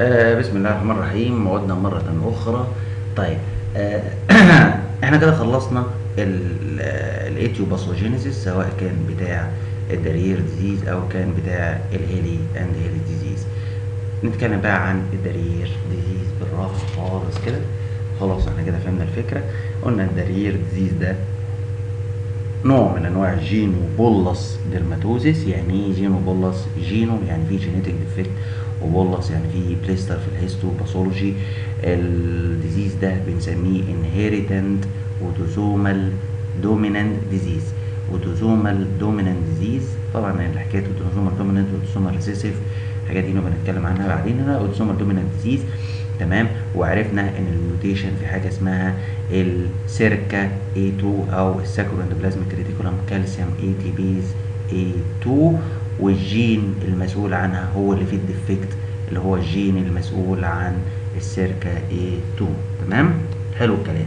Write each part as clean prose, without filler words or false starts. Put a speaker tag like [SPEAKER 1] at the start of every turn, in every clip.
[SPEAKER 1] بسم الله الرحمن الرحيم. عدنا مرة أخرى. طيب. آه احنا كده خلصنا الايتيوباثوجينيسيس، سواء كان بتاع الدارير ديزيز أو كان بتاع الهيلي أند هيلي ديزيز. نتكلم بقى عن الدارير ديزيز بالراحة خالص كده. خلاص احنا كده فهمنا الفكرة. قلنا الدارير ديزيز ده نوع من انواع الجينو بولس ديرماتوزيس. يعني ايه جينو بولس؟ جينو يعني في جينيتك ديفكت، وبولس يعني في بليستر في الهيستوباثولوجي. الديزيز ده بنسميه انهيريتنت اوتوزومال دومينانت ديزيز. اوتوزومال دومينانت ديزيز، طبعا حكايه اوتوزومال دومينانت واوتوزومال ريسيسيف الحاجات دي نبقى نتكلم عنها بعدين. هنا اوتوزومال دومينانت ديزيز، تمام. وعرفنا ان الميوتيشن في حاجه اسمها السيركا A2 او الساكرو اندوبلازميك ريتيكولم كالسيوم AT بيز A2، والجين المسؤول عنها هو اللي فيه الديفكت، اللي هو الجين المسؤول عن السيركا A2. تمام، حلو الكلام.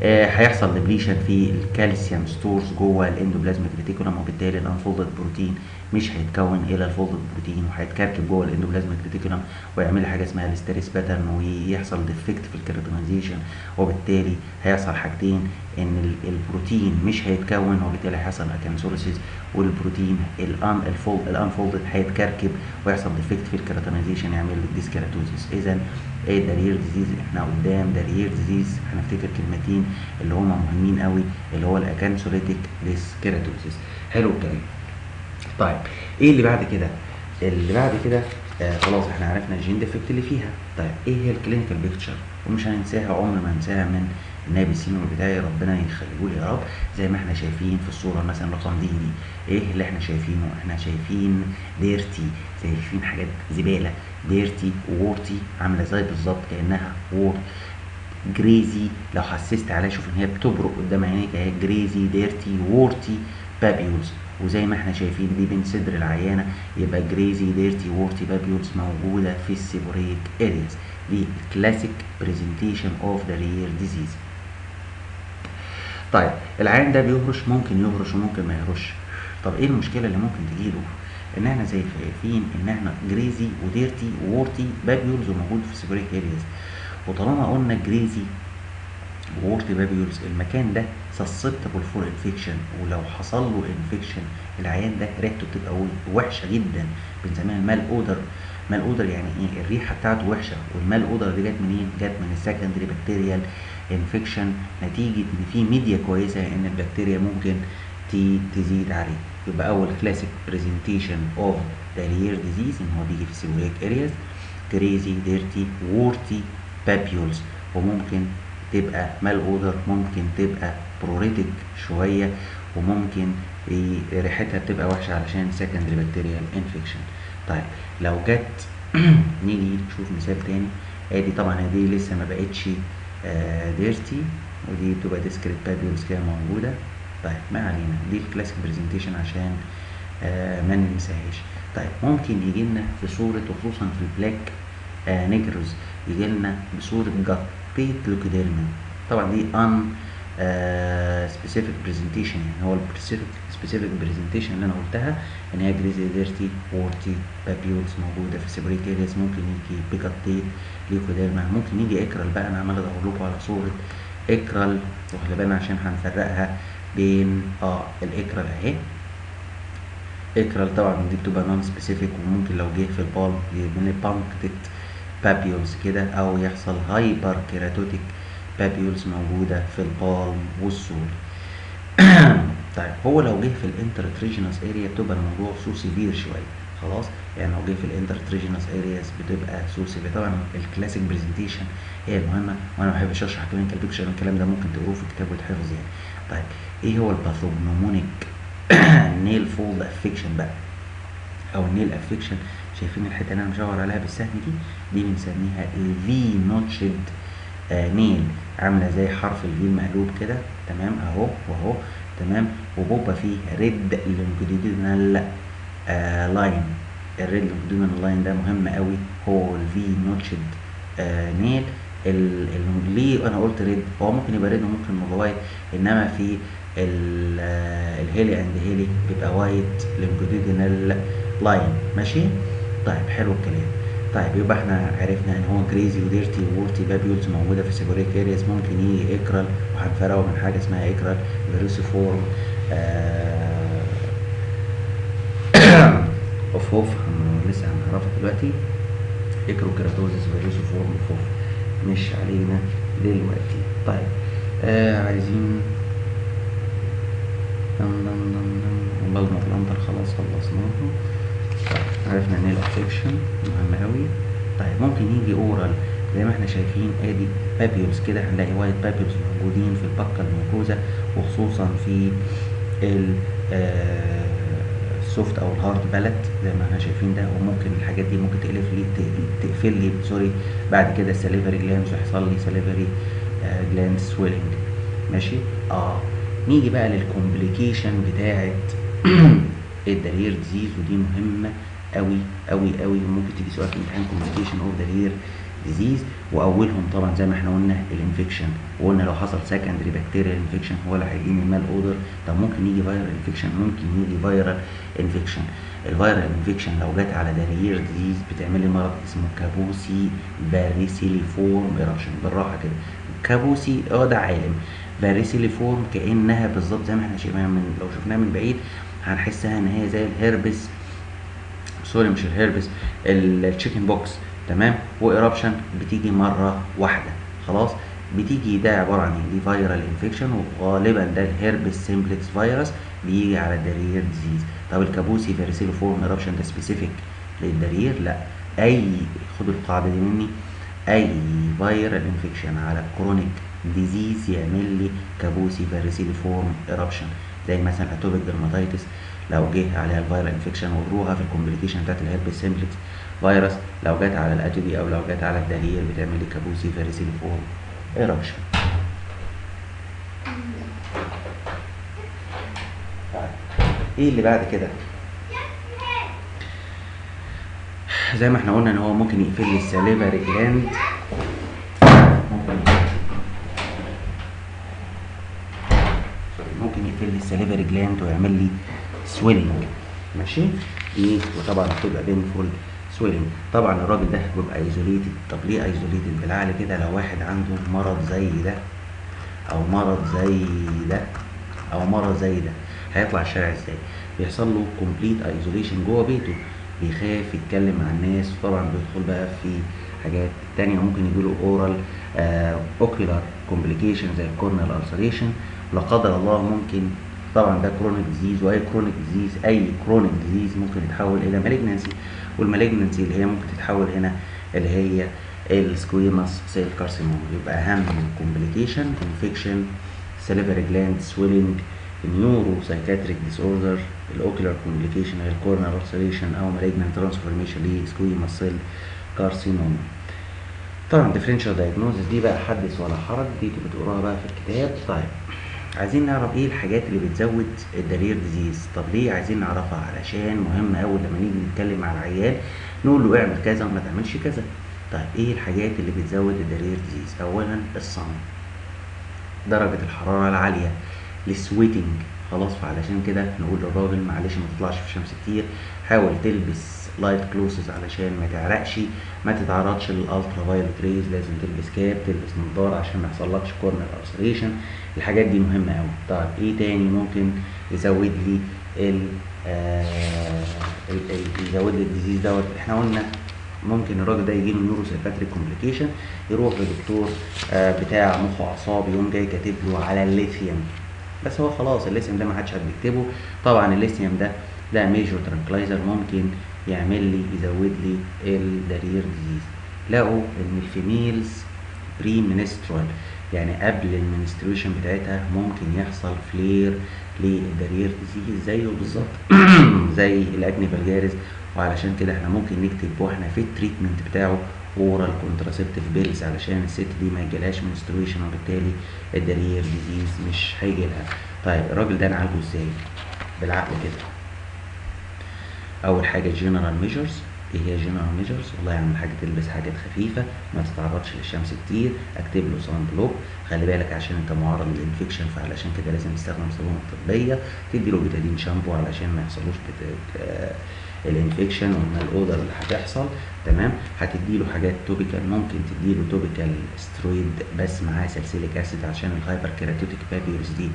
[SPEAKER 1] هيحصل ديبليشن في الكالسيوم ستورز جوه الاندوبلازميك ريتيكولم، وبالتالي الانفولدد بروتين مش هيتكون الى الفولدد بروتين، وهيتكركب جوه الاندوبلازميك ريتيكولم ويعمل حاجه اسمها الاستريس باترن، ويحصل ديفكت في الكيراتينايزيشن، وبالتالي هيحصل حاجتين: ان البروتين مش هيتكون، وبالتالي هيحصل اكانسوليسيس، والبروتين الانفولدد هيتكركب ويحصل ديفكت في الكيراتينايزيشن يعمل ديسكيراتوزيس. اذا ايه دارير ديزيز؟ احنا قدام دارير ديزيز هنفتكر كلمتين اللي هما مهمين قوي، اللي هو الاكانسوليتيك ديسكيراتوزيس. حلو الكلام. طيب، ايه اللي بعد كده؟ اللي بعد كده خلاص احنا عرفنا الجين ديفكت اللي فيها. طيب ايه هي الكلينيكال بيكتشر؟ ومش هننساها، عمر ما هنساها من النبي السينو بتاعي، ربنا يخليه لي يا رب. زي ما احنا شايفين في الصوره مثلا رقم دي ايه اللي احنا شايفينه؟ احنا شايفين ديرتي، شايفين حاجات زباله، ديرتي وورتي، عامله زي بالظبط كانها وورت. جريزي لو حسست عليها شوف ان هي بتبرق قدام عينيك اهي، جريزي ديرتي وورتي بابيولز. وزي ما احنا شايفين دي بين صدر العيانه، يبقى جريزي ديرتي وورتي بابيولز موجوده في السيبوريك ارياز. دي الكلاسيك برزنتيشن اوف ذا رير ديزيز. طيب العيان ده بيهرش، ممكن يهرش وممكن ما يهرش. طب ايه المشكله اللي ممكن تجيله؟ ان احنا زي شايفين ان احنا جريزي وديرتي وورتي بابيولز وموجود في السيبوريك ارياز. وطالما قلنا جريزي وورتي بابيولز، المكان ده سسبتبل فور انفكشن، ولو حصل له انفكشن العيان ده ريحته بتبقى وحشه جدا، بنسميها المال اودر. مال اودر يعني ايه؟ الريحه بتاعته وحشه. والمال اودر دي جت منين؟ جت من السكندري بكتيريال انفكشن، نتيجه ان في ميديا كويسه ان البكتيريا ممكن تزيد عليه. يبقى اول كلاسيك برزنتيشن اوف دارير ديزيز ان هو بيجي في السيبوريك ارياز، كريزي ديرتي وورتي بابيولز، وممكن تبقى مال اودر، ممكن تبقى بروريتك شويه، وممكن ريحتها بتبقى وحشه علشان سكندري بكتيريال انفكشن. طيب لو جت نيجي نشوف مثال تاني. ادي طبعا دي لسه ما بقتش ديرتي، ودي بتبقى ديسكريت بابيولز كده موجوده. طيب ما علينا، دي الكلاسيك برزنتيشن عشان ما ننساهاش. طيب ممكن يجي لنا في صوره، وخصوصا في البلاك نيجروز، يجي لنا بصوره جطيت لوكيديرما. طبعا دي ان سبيسيفيك برزنتيشن، يعني هو السبيسيفيك برزنتيشن اللي انا قلتها ان هي جريزي ديرتي وورتي بابيولز موجوده في السيبوريك ارياز. ممكن يجي بيكاتيت ليكوديرما، ممكن يجي اكرال. بقى انا عمال ادور لكم على صوره اكرال، وخلي بالنا عشان هنفرقها بين الاكرال اهي. اكرال طبعا دي بتبقى نون سبيسيفيك، وممكن لو جه في البالم من البانكتد بابيولز كده، او يحصل هايبر كيراتوتيك بابيولز موجوده في البالم والسول. طيب هو لو جه في الانترتريجينوس اريا بتبقى الموضوع سو سيفير شويه. خلاص، يعني لو جه في الانترتريجينوس ارياس بتبقى سو سيفير. طبعا الكلاسيك برزنتيشن هي المهمه، وانا ما بحبش اشرح كلينيكال بيكتشر، الكلام ده ممكن تقروه في كتاب وتحفظ يعني. طيب ايه هو الباثوجنومونيك نيل فولد افكشن بقى، او النيل افكشن؟ شايفين الحته اللي انا مشاور عليها بالسهم دي بنسميها الفي نوتشد نيل، عامله زي حرف الفي المقلوب كده، تمام، اهو واهو، تمام. وبيبقى فيه ريد لونجيتودينال لاين. الريد لونجيتودينال لاين ده مهم قوي، هو الفي نوتشد نيل. ليه انا قلت ريد؟ هو ممكن يبقى ريد وممكن يبقى وايت، انما في الهيلي اند هيلي بيبقى وايت لونجيتودينال لاين. ماشي؟ طيب حلو الكلام. طيب يبقى احنا عرفنا ان هو كريزي وديرتي وورتي بابيولز موجوده في السيبوريك ارياس، ممكن يجي اكرال، وهنفرقه من حاجه اسمها اكرال فيروسيفورم اوف هوف، لسه هنعرفها دلوقتي. اكروكيراتوزيس فيروسيفورم اوف هوف مش علينا دلوقتي. طيب عايزين والله خلاص خلصناه. طيب عرفنا ان الافكشن مهم قوي. طيب ممكن يجي اورال زي ما احنا شايفين، ادي بابيولز كده، هنلاقي وايت بابيولز موجودين في البكه الميوكوزا، وخصوصا في السوفت او الهارد بالت زي ما احنا شايفين ده. وممكن الحاجات دي ممكن تقفل لي سوري بعد كده السليفري جلاندز، ويحصل لي سليفري جلاند سويلنج. ماشي. نيجي بقى للكومبليكيشن بتاعه الدارير ديزيز، ودي مهمه قوي قوي قوي، وممكن تيجي سؤال في امتحان كومبليكيشن اوف دارير ديزيز. واولهم طبعا زي ما احنا قلنا الانفكشن، وقلنا لو حصل سكندري بكتيريال انفكشن هو اللي هيديني المال اودر. طب ممكن يجي فيرال انفكشن، ممكن يجي فيرال انفكشن. الفيرال انفكشن لو جت على دارير ديزيز بتعمل لي مرض اسمه كابوسي باريسيليفورم ايرابشن. بالراحه كده، كابوسي ده عالم، باريسيليفورم كانها بالظبط زي ما احنا شايفينها لو شفناها من بعيد هنحسها ان هي زي الهربس، سوري مش الهربس، التشيكن بوكس. تمام. وايرابشن بتيجي مره واحده خلاص. بتيجي ده عباره عن دي فيرال انفكشن، وغالبا ده الهربس سيمبلكس فيروس بيجي على الدارير ديزيز. طب الكابوسي فيروسيليفورم ايرابشن ده سبيسيفيك للدارير؟ لا. خدوا القاعده دي مني، اي فيرال انفكشن على كرونيك ديزيز يعمل لي كابوسي فيروسيليفورم ايرابشن. زي مثلا اتوبيك ديرماتيتس لو جه عليها الفيرال انفكشن، وقروها في الكومبليكيشن بتاعت الهربس سيمبلكس فيروس. لو جت على الاتوبي او لو جت على الدارير بتعمل لي كابوسي فيروسيليفورم ايرابشن. ايه اللي بعد كده؟ زي ما احنا قلنا ان هو ممكن يقفل لي الساليفري جلاند، ممكن يقفل لي الساليفري جلاند ويعمل لي سويلنج. ماشي. وطبعا بتبقى بينفول سويلنج. طبعا الراجل ده بيبقى ايزوليتد. طب ليه ايزوليتد؟ بالعقل كده لو واحد عنده مرض زي ده او مرض زي ده او مرض زي ده هيطلع الشارع ازاي؟ بيحصل له كومبليت ايزوليشن جوه بيته، بيخاف يتكلم مع الناس. طبعا بيدخل بقى في حاجات تانية، ممكن يجيله اورال اوكيولار كومبليكيشن زي الكورنيال السريشن. لا قدر الله ممكن، طبعا ده كرونيك ديزيز، واي كرونيك ديزيز اي كرونيك ديزيز ممكن يتحول الى مالجنسي. والمالجنسي اللي هي ممكن تتحول هنا اللي هي السكويماس سيل كارسينوما. يبقى اهم كومبليكيشن انفكشن، سليفري جلاند سويلنج، نيورو سايكاتريك ديس اوردر، الاوكيولار كومبليكيشن هي الكورنال السريشن او مالجنت ترانسفورميشن لسكويماس سيل كارسينوما. طبعا ديفرنشال دايجنوزس دي بقى حدث ولا حرج، دي بتقراها بقى في الكتاب. طيب عايزين نعرف ايه الحاجات اللي بتزود الدارير ديزيز. طب ليه عايزين نعرفها؟ علشان مهم قوي لما نيجي نتكلم مع العيان نقول له اعمل كذا وما تعملش كذا. طيب ايه الحاجات اللي بتزود الدارير ديزيز؟ اولا الصن، درجة الحرارة العالية، السويتنج خلاص. فعلشان كده نقول للراجل معلش ما تطلعش في الشمس كتير، حاول تلبس لايت كلوسز علشان ما تعرقش، ما تتعرضش للالترا فايولت ريز، لازم تلبس كاب، تلبس نظاره عشان ما يحصلكش كورنر ارسريشن. الحاجات دي مهمه قوي. طيب ايه تاني ممكن يزود لي يزود لي الديزيز دوت؟ احنا قلنا ممكن الراجل ده يجيله نيورو سايكاتريك كومبليكيشن، يروح لدكتور بتاع مخ واعصاب، يقوم جاي كاتب له على الليثيوم. بس هو خلاص الليثيوم ده ما حدش بيكتبه. طبعا الليثيوم ده ميجور ترانكلايزر، ممكن يعمل لي يزود لي الدارير ديزيز. لقوا ان الفيميلز بري منسترال يعني قبل المنستريشن بتاعتها ممكن يحصل فلير للدارير ديزيز زيه بالظبط زي الاكني فالجاريز. وعلشان كده احنا ممكن نكتب واحنا في التريتمنت بتاعه اورال كونتراسيبتيف بيلز علشان الست دي ما يجيلهاش منستريشن، وبالتالي الدارير ديزيز مش هيجي لها. طيب الراجل ده نعالجه ازاي؟ بالعقل كده. اول حاجه جنرال ميجرز. ايه هي جنرال ميجرز؟ والله يعمل حاجه، تلبس حاجات خفيفه، ما تتعرضش للشمس كتير، اكتب له صن بلوك، خلي بالك عشان انت معرض للانفكشن فعلشان كده لازم تستخدم صابونه طبيه، تدي له بيتادين شامبو علشان ما يحصلوش الانفكشن والمال اودر اللي هتحصل. تمام. هتديله حاجات توبيكال، ممكن تديله توبيكال سترويد بس معاه ساليسيليك اسيد عشان الهايبر كيراتوتيك بابيولز دي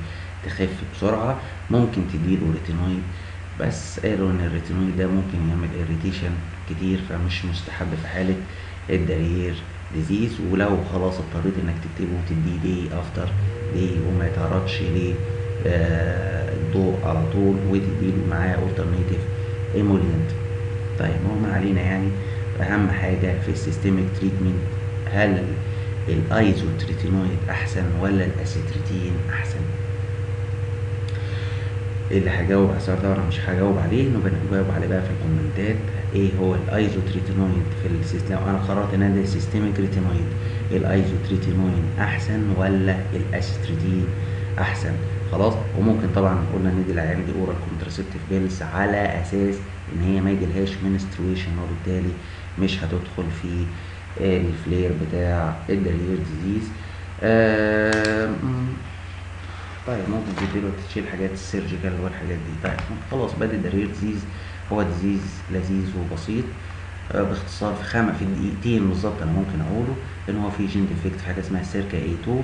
[SPEAKER 1] تخف بسرعه. ممكن تديله ريتينويد، بس قالوا ان الريتينويد ده ممكن يعمل اريتيشن كتير، فمش مستحب في حاله الدارير ديزيز. ولو خلاص اضطريت انك تكتبه تديه دي افتر دي وما يتعرضش للضوء على طول، وتديله معاه alternative emollient. طيب هو ما علينا يعني. اهم حاجه في السيستميك تريتمنت، هل الايزوتريتينويد احسن ولا الاسيتريتين احسن؟ اللي هجاوب على السؤال ده انا مش هجاوب عليه، نبقى نجاوب عليه بقى في الكومنتات. ايه هو الايزوتريتينويد في السيستم؟ انا قررت ان ده سيستميك ريتينويد، الايزوتريتينويد احسن ولا الاسيتريتين احسن؟ خلاص. وممكن طبعا قلنا ندي العيان دي اورال كونتراسيبتيف بيلز على اساس ان هي ما يجيلهاش منسترويشن، وبالتالي مش هتدخل في الفلير بتاع الدارير ديزيز. طيب ممكن تديله تشيل حاجات السيرجيكال والحاجات دي. طيب خلاص بادئ الدارير ديزيز هو ديزيز لذيذ وبسيط. باختصار في في دقيقتين بالظبط انا ممكن اقوله ان هو في جين ديفكت في حاجه اسمها السيركا اي 2.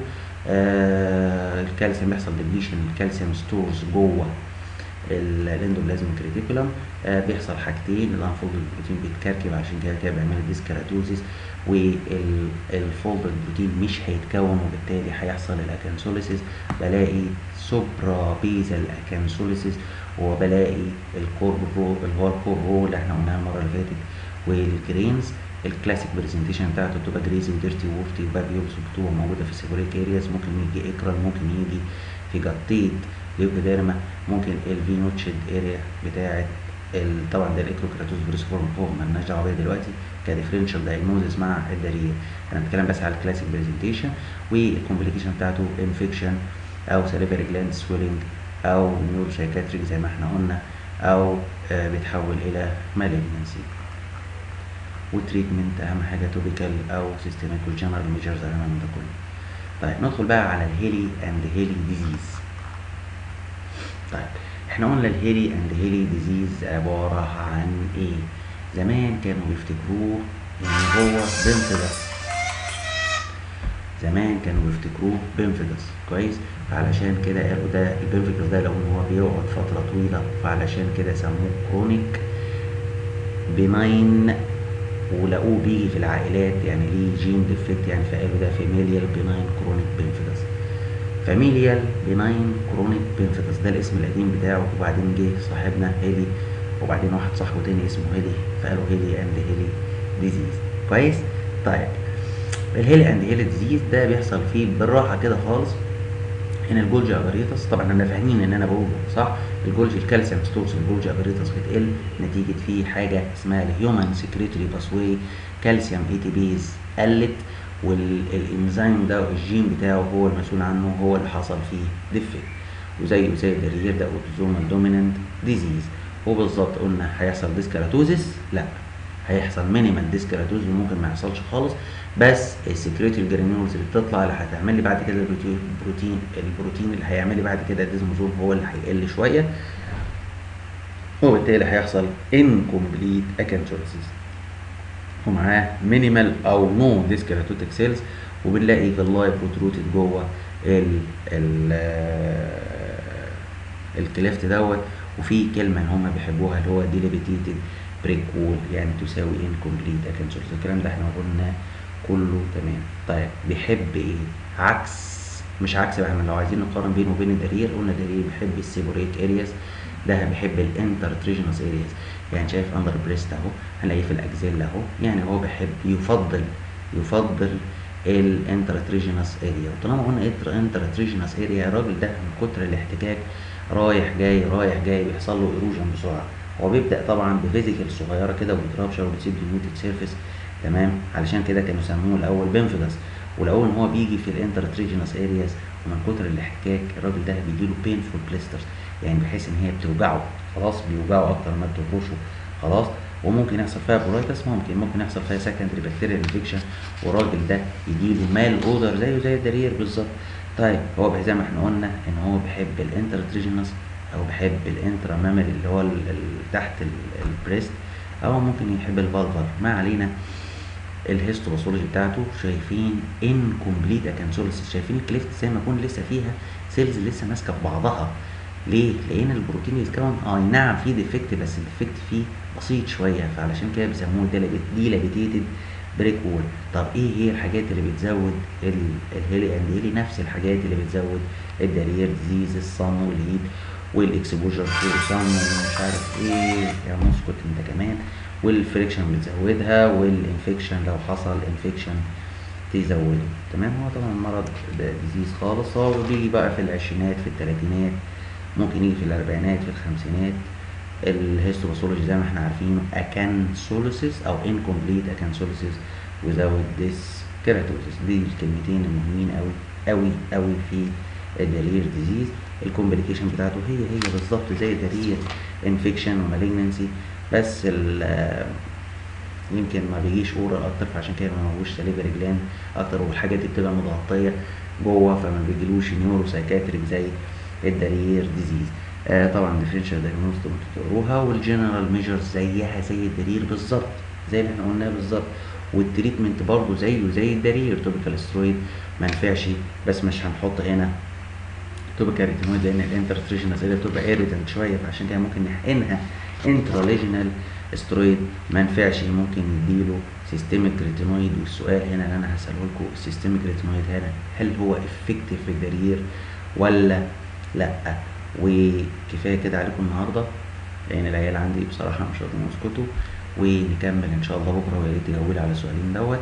[SPEAKER 1] الكالسيوم بيحصل ديبليشن، الكالسيوم ستورز جوه الاندوبلازميك ريتيكولم. بيحصل حاجتين، الانفولد البروتين بيتكركب عشان كده بيعمل ديسكيراتوزيس، والفولد البروتين مش هيتكون وبالتالي هيحصل الاكانسوليسيس. بلاقي سوبرا بيزال اكانسوليسيس، وبلاقي الكوربو اللي هو الكوربو اللي احنا قلناها المره اللي فاتت، والجرينز. الكلاسيك برزنتيشن بتاعته بتبقى جريزي وديرتي وورتي وبابيولز، بتبقى موجوده في السيبوريك ارياز، ممكن يجي اكرال، ممكن يجي في جطيت ليوكوديرما، ممكن الفينوتشد اريا بتاعه طبعا ده الاكروكراتوز بريسفورم فوق مالناش دعوه بيها دلوقتي كديفرنشال دايجنوزس مع الدارير. انا بتكلم بس على الكلاسيك برزنتيشن، والكومبليكيشن بتاعته انفكشن او سيريبرال جلاند سويلنج او نيوروسايكاتريك زي ما احنا قلنا، او بيتحول الى مالجنسي. والتريتمنت اهم حاجه توبيكال او سيستميك والجنرال ميجرز اهم من ده كله. طيب ندخل بقى على الهيلي اند هيلي ديزيز. طيب احنا قلنا الهيلي اند هيلي ديزيز عباره عن ايه؟ زمان كانوا بيفتكروه ان هو بنفيدس، زمان كانوا بيفتكروه بنفيدس كويس، فعلشان كده قالوا ده البنفيدس ده لو هو بيقعد فتره طويله فعلشان كده سموه كرونيك بناين، ولقوه بيجي في العائلات يعني ليه جين ديفكت يعني، فقالوا ده فاميليال بناين كرونيك بنفيدس. فاميليال بناين كرونيك بنفيدس ده الاسم القديم بتاعه، وبعدين جه صاحبنا هيلي، وبعدين واحد صاحبه تاني اسمه هيلي، فقالوا هيلي اند هيلي ديزيز كويس. طيب الهيلي اند هيلي ديزيز ده بيحصل فيه بالراحه كده خالص ان الجولجي اباريتس، طبعا احنا فاهمين ان انا بقوله صح، الجولجي الكالسيوم ستورز الجولجي اباريتس بتقل نتيجه فيه حاجه اسمها الهيومن سكريتوري باسواي، كالسيوم اي تي بيز قلت، والانزيم ده الجين بتاعه هو المسؤول عنه، هو اللي حصل فيه ديفكت. وزيه زي الدارير ده اوتوزومال دومينانت ديزيز. وبالظبط قلنا هيحصل ديسكيراتوزيس؟ لا، هيحصل مينيمال ديسكيراتوزيس، ممكن ما يحصلش خالص، بس السكريتوري جرانيولز اللي بتطلع اللي هتعمل لي بعد كده البروتين اللي هيعمل لي بعد كده الديزموزوم هو اللي هيقل شويه، وبالتالي هيحصل انكمبليت اكانثوليسيس ومعاه مينيمال او نو ديسكيراتوتيك سيلز، وبنلاقي في اللاي بروتروتد جوه الكليفت دوت. وفي كلمه ان هم بيحبوها اللي هو ديليبيتيتد بريك وول، يعني تساوي انكمبليت اكانثوليسيس. الكلام ده احنا قلنا كله تمام. طيب بيحب ايه؟ عكس، مش عكس بقى، احنا لو عايزين نقارن بينه وبين الدارير قلنا الدارير بيحب السيبوريك ارياس، ده بيحب الانترتريجينوس ارياس، يعني شايف اندر بريست اهو، هنلاقيه في الاكزيلا اهو، يعني هو بيحب يفضل الانترتريجينوس اريا. وطالما قلنا انترتريجينوس اريا، الراجل ده من كتر الاحتكاك رايح جاي بيحصل له ايروجن بسرعه، هو بيبدا طبعا بفيزيكال صغيره كده وبترابشر وبتسيب دينيوتد سيرفيس، تمام، علشان كده كانوا سموه الاول بنفيدس. ولو ان هو بيجي في الانترتريجينوس ارياس ومن كتر الاحتكاك الراجل ده بيجيله بينفول بليسترز، يعني بحيث ان هي بتوجعه خلاص، بيوجعه اكتر ما بتهرشه خلاص، وممكن يحصل فيها بولايتس، ممكن يحصل فيها سكندري بكتيريال انفكشن، والراجل ده يجيله مال اودر زيه زي الدارير بالظبط. طيب هو زي ما احنا قلنا ان هو بيحب الانترتريجينوس او بحب الانترا مامري اللي هو تحت البريست، او ممكن يحب الفالفر، ما علينا. الهيستوباثولوجي بتاعته شايفين انكمبليت اكانسوليسيس، شايفين الكليفت زي ما يكون لسه فيها سيلز لسه ماسكه في بعضها. ليه؟ لان البروتين يتكون نعم في ديفكت، بس الديفكت فيه بسيط شويه، فعلشان كده بيسموه ديلابيتيتد بريك وول. طب ايه هي الحاجات اللي بتزود الهيلي اند هيلي؟ نفس الحاجات اللي بتزود الدارير ديزيز، الصم والهيت والاكسبوجر تو صم ومش عارف ايه، يا مسكت انت كمان. والفريكشن بتزودها، والانفكشن لو حصل انفكشن تزوده. تمام. هو طبعا المرض ده ديزيز خالص، هو بيجي بقى في العشرينات، في الثلاثينات، ممكن يجي في الاربعينات، في الخمسينات. الهيستوباثولوجي زي ما احنا عارفينه اكانسوليسيس او انكمبليت اكانسوليسيس without this كيراتوزيس. دي الكلمتين المهمين قوي قوي قوي في الدارير ديزيز. الكومبليكيشن بتاعته هي بالظبط زي الدارير، انفكشن ومالجنسي، بس يمكن ما بيجيش اورال اكتر، فعشان كده ما هوش سليفري جلاند اكتر، والحاجات دي بتبقى متغطيه جوه، فما بيجيلوش نيورو سايكاتريك زي الدارير ديزيز. طبعا ديفرنشال دايجنوستيك انتوا تقروها، والجنرال ميجرز زيها زي الدارير بالظبط، زي اللي احنا قلناه بالظبط. والتريتمنت برضه زيه زي الدارير، توبيكال سترويد ما نفعش، بس مش هنحط هنا توبيكال ريتينويد لان الانترستريشنال سيلة بتبقى ايريتنت شويه، فعشان كده ممكن نحقنها انتراليجنال استرويد ما نفعش، ممكن نديله سيستميك ريتينويد. والسؤال هنا اللي انا هساله لكم، السيستميك ريتينويد هنا هل هو افكتيف في الدارير ولا لا؟ وكفايه كده عليكم النهارده، لان العيال عندي بصراحه مش راضيين يسكتوا، ونكمل ان شاء الله بكره، ويا ريت تجاوبوا لي على السؤالين دوت.